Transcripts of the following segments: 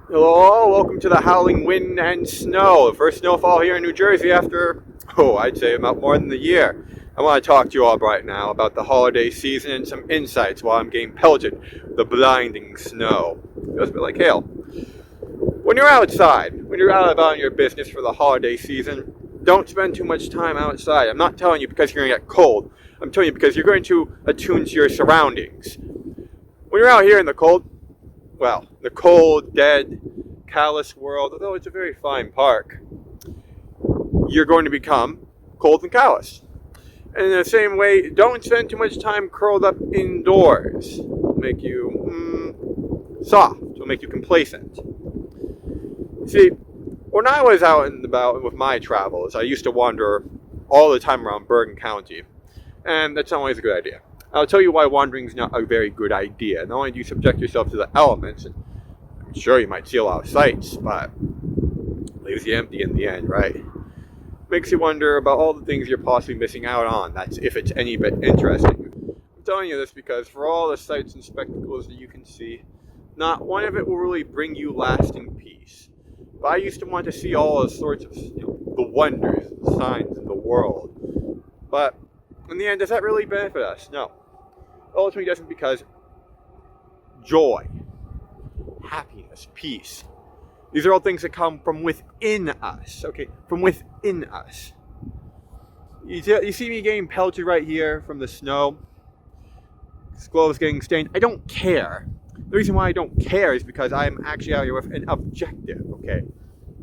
Hello, welcome to the howling wind and snow. The first snowfall here in New Jersey after, I'd say about more than a year. I want to talk to you all right now about the holiday season and some insights while I'm getting pelted with the blinding snow. It feels a bit like hail. When you're outside, when you're out about your business for the holiday season, don't spend too much time outside. I'm not telling you because you're going to get cold. I'm telling you because you're going to attune to your surroundings. When you're out here in the cold, the cold, dead, callous world, although it's a very fine park, you're going to become cold and callous. And in the same way, don't spend too much time curled up indoors. It'll make you soft. It'll make you complacent. See, when I was out and about with my travels, I used to wander all the time around Bergen County. And that's not always a good idea. I'll tell you why wandering is not a very good idea. Not only do you subject yourself to the elements, and I'm sure you might see a lot of sights, but it leaves you empty in the end, right? Makes you wonder about all the things you're possibly missing out on. That's if it's any bit interesting. I'm telling you this because for all the sights and spectacles that you can see, not one of it will really bring you lasting peace. But I used to want to see all the sorts of the wonders, the signs in the world. But in the end, does that really benefit us? No. Ultimately, it doesn't, because joy, happiness, peace, these are all things that come from within us, okay? From within us. You see me getting pelted right here from the snow. This clothes getting stained. I don't care. The reason why I don't care is because I'm actually out here with an objective, okay?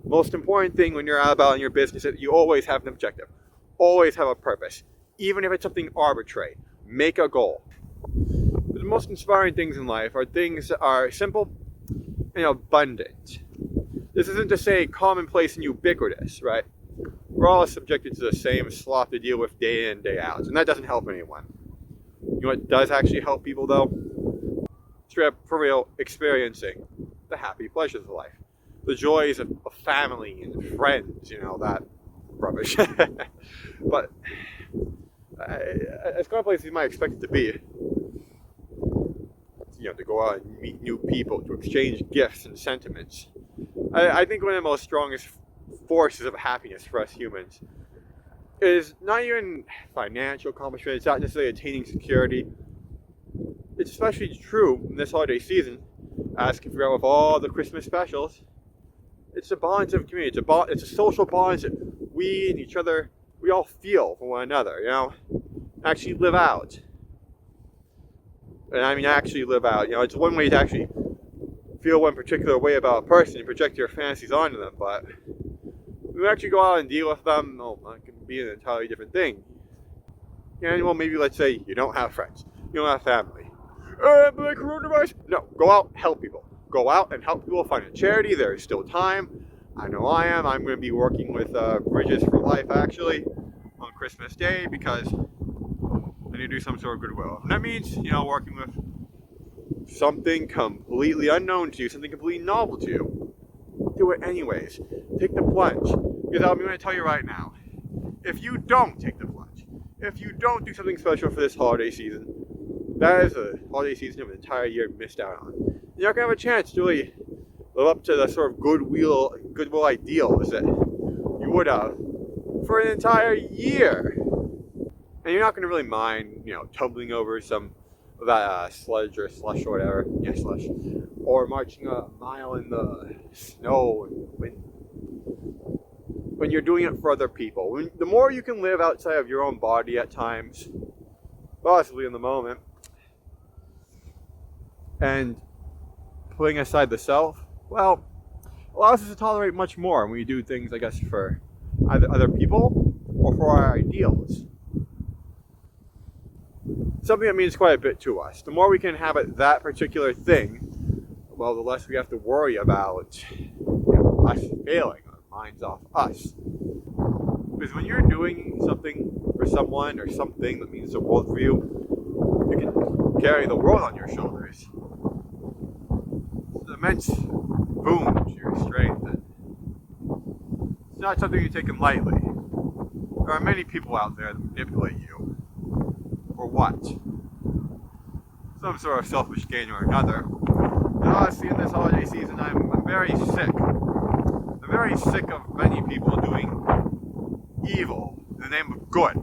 Most important thing when you're out about in your business is that you always have an objective. Always have a purpose. Even if it's something arbitrary. Make a goal. The most inspiring things in life are things that are simple and abundant. This isn't to say commonplace and ubiquitous, right? We're all subjected to the same slop to deal with day in, day out, and that doesn't help anyone. You know what does actually help people, though? Straight up, for real, experiencing the happy pleasures of life. The joys of family and friends, that rubbish. But as commonplace as you might expect it to be, to go out and meet new people, to exchange gifts and sentiments. I think one of the most strongest forces of happiness for us humans is not even financial accomplishment. It's not necessarily attaining security. It's especially true in this holiday season, as compared with all the Christmas specials. It's the bonds of community. It's a social bonds that we and each other, we all feel for one another, actually live out. And I mean actually live out. It's one way to actually feel one particular way about a person and project your fantasies onto them, but when you actually go out and deal with them, that can be an entirely different thing. And maybe let's say you don't have friends, you don't have family. But like coronavirus? No, go out, help people. Go out and help people find a charity. There is still time. I know I am. I'm going to be working with Bridges for Life, actually, on Christmas Day, because I need to do some sort of goodwill. And that means, working with something completely unknown to you, something completely novel to you. Do it anyways. Take the plunge. Because I'm going to tell you right now, if you don't take the plunge, if you don't do something special for this holiday season, that is a holiday season of an entire year missed out on. You're not going to have a chance to really live up to the sort of goodwill ideals that you would have for an entire year. And you're not going to really mind, tumbling over some of that sludge or slush or whatever. Yeah, slush. Or marching a mile in the snow and wind. When you're doing it for other people. The more you can live outside of your own body at times, possibly in the moment, and putting aside the self, allows us to tolerate much more when we do things, I guess, for either other people or for our ideals. Something that means quite a bit to us. The more we can inhabit that particular thing, the less we have to worry about us failing, our minds off us. Because when you're doing something for someone or something that means the world for you, you can carry the world on your shoulders. It's an immense boon to your strength. And it's not something you take lightly. There are many people out there that manipulate you. For what? Some sort of selfish gain or another. And honestly, in this holiday season, I'm very very sick. They're very sick of many people doing evil in the name of good.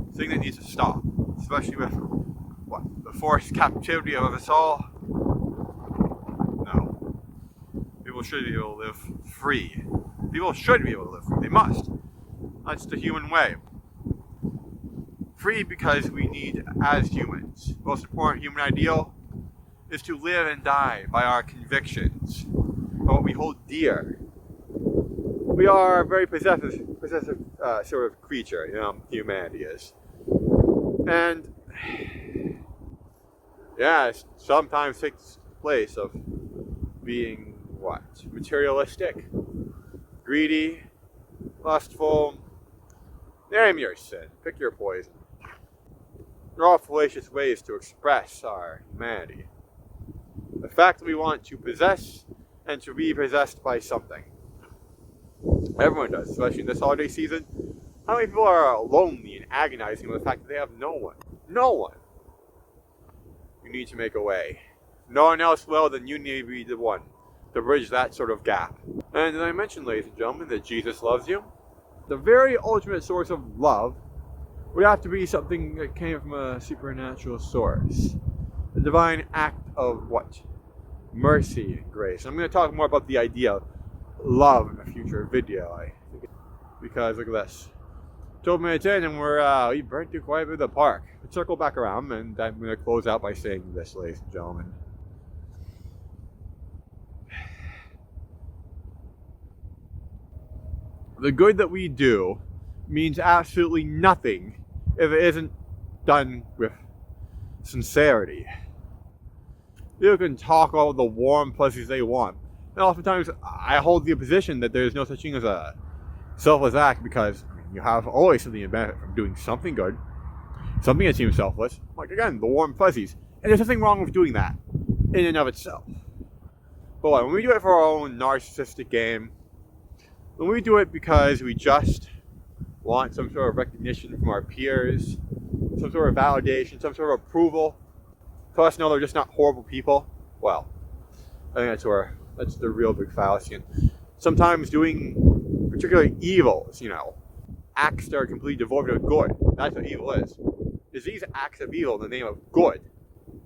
It's a thing that needs to stop, especially with the forced captivity of us all. No. People should be able to live free. People should be able to live free. They must. That's the human way. Free because we need, as humans, the most important human ideal is to live and die by our convictions, by what we hold dear. We are a very possessive sort of creature, humanity is. And yeah, it sometimes takes the place of being materialistic, greedy, lustful. Name your sin, pick your poison. They're all fallacious ways to express our humanity. The fact that we want to possess and to be possessed by something. Everyone does, especially in this holiday season. How many people are lonely and agonizing with the fact that they have no one? No one. You need to make a way. If no one else will, then you need to be the one to bridge that sort of gap. And as I mentioned, ladies and gentlemen, that Jesus loves you. The very ultimate source of love would have to be something that came from a supernatural source. A divine act of what? Mercy and grace. I'm going to talk more about the idea of love in a future video, I think. Because look at this. 12 minutes in and we've burnt through quite a bit of the park. Let's circle back around, and I'm going to close out by saying this, ladies and gentlemen. The good that we do means absolutely nothing if it isn't done with sincerity. People can talk all the warm fuzzies they want. And oftentimes I hold the position that there's no such thing as a selfless act, because you have always something to benefit from doing something good, something that seems selfless. Like again, the warm fuzzies. And there's nothing wrong with doing that in and of itself. But when we do it for our own narcissistic game, when we do it because we just want some sort of recognition from our peers, some sort of validation, some sort of approval, to us know they're just not horrible people, well, I think that's the real big fallacy. And sometimes doing particularly evils, acts that are completely devoid of good, that's what evil is. Is these acts of evil in the name of good.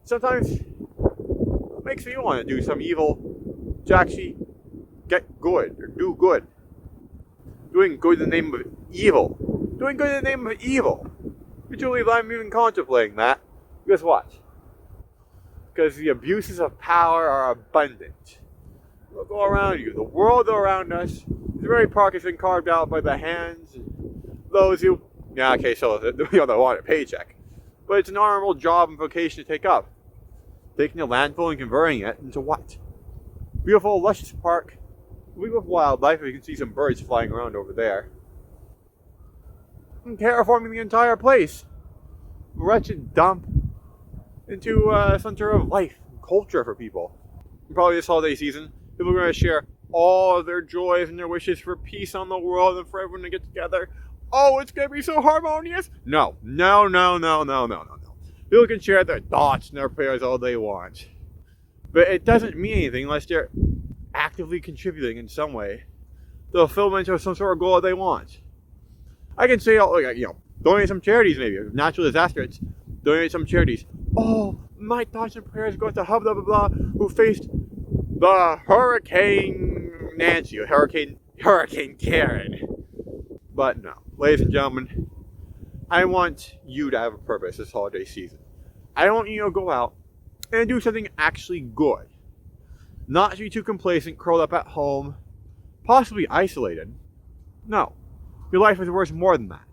Sometimes it makes me want to do some evil to actually get good or do good. Doing good in the name of evil. Doing good in the name of evil. Would you believe I'm even contemplating that? Guess what? Because the abuses of power are abundant. Look all around you. The world around us is very partisan, carved out by the hands and those who, so they want a paycheck. But it's an honorable job and vocation to take up. Taking a landfill and converting it into what? Beautiful, luscious park. We with wildlife, you can see some birds flying around over there. And terraforming the entire place. Wretched dump into some sort of life and culture for people. And probably this holiday season, people are going to share all of their joys and their wishes for peace on the world and for everyone to get together. Oh, it's going to be so harmonious. No. People can share their thoughts and their prayers all they want. But it doesn't mean anything unless they're actively contributing in some way to the fulfillment of some sort of goal they want. I can say, donate some charities maybe. Natural disaster, it's donate some charities. Oh, my thoughts and prayers go to blah, blah, blah, blah, who faced the Hurricane Nancy, or Hurricane Karen. But no, ladies and gentlemen, I want you to have a purpose this holiday season. I want you to go out and do something actually good. Not to be too complacent, curled up at home, possibly isolated. No. Your life is worth more than that.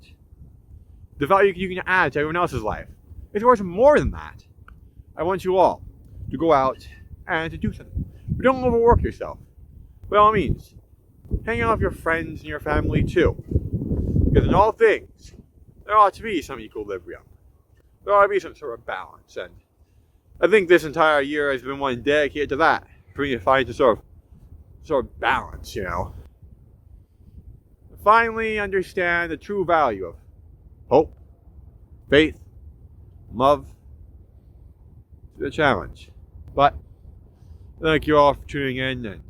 The value you can add to everyone else's life is worth more than that. I want you all to go out and to do something. But don't overwork yourself. By all means, hang out with your friends and your family too. Because in all things, there ought to be some equilibrium. There ought to be some sort of balance. And I think this entire year has been one dedicated to that. For me to find some sort of balance, Finally understand the true value of hope, faith, love. It's a challenge. But thank you all for tuning in, and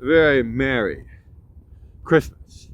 very Merry Christmas.